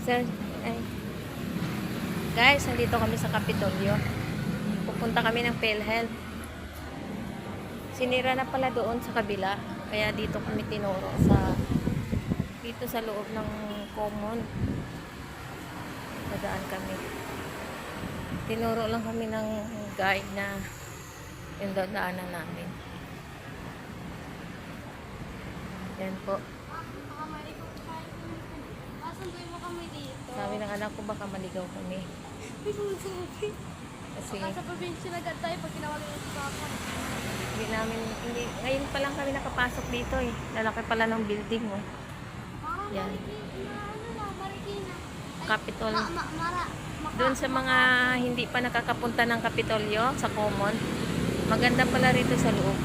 So, ay. Guys, nandito kami sa Kapitolyo. Pupunta kami ng PhilHealth. Sinira na pala doon sa kabila. Kaya dito kami tinuro dito sa loob ng common. Nadaan kami. Tinuro lang kami ng guide na yung daanan namin. Yan po. Sabi ng anak ko baka maligaw kami. Kasi sa probinsya na agad tayo pag kinawala yung usapan. ngayon pa lang kami nakapasok dito eh. Lalaki pala ng building oh. Yan. Marikina. Capitol. Doon sa mga hindi pa nakakapunta ng Kapitolyo, sa Common, maganda pala rito sa loob.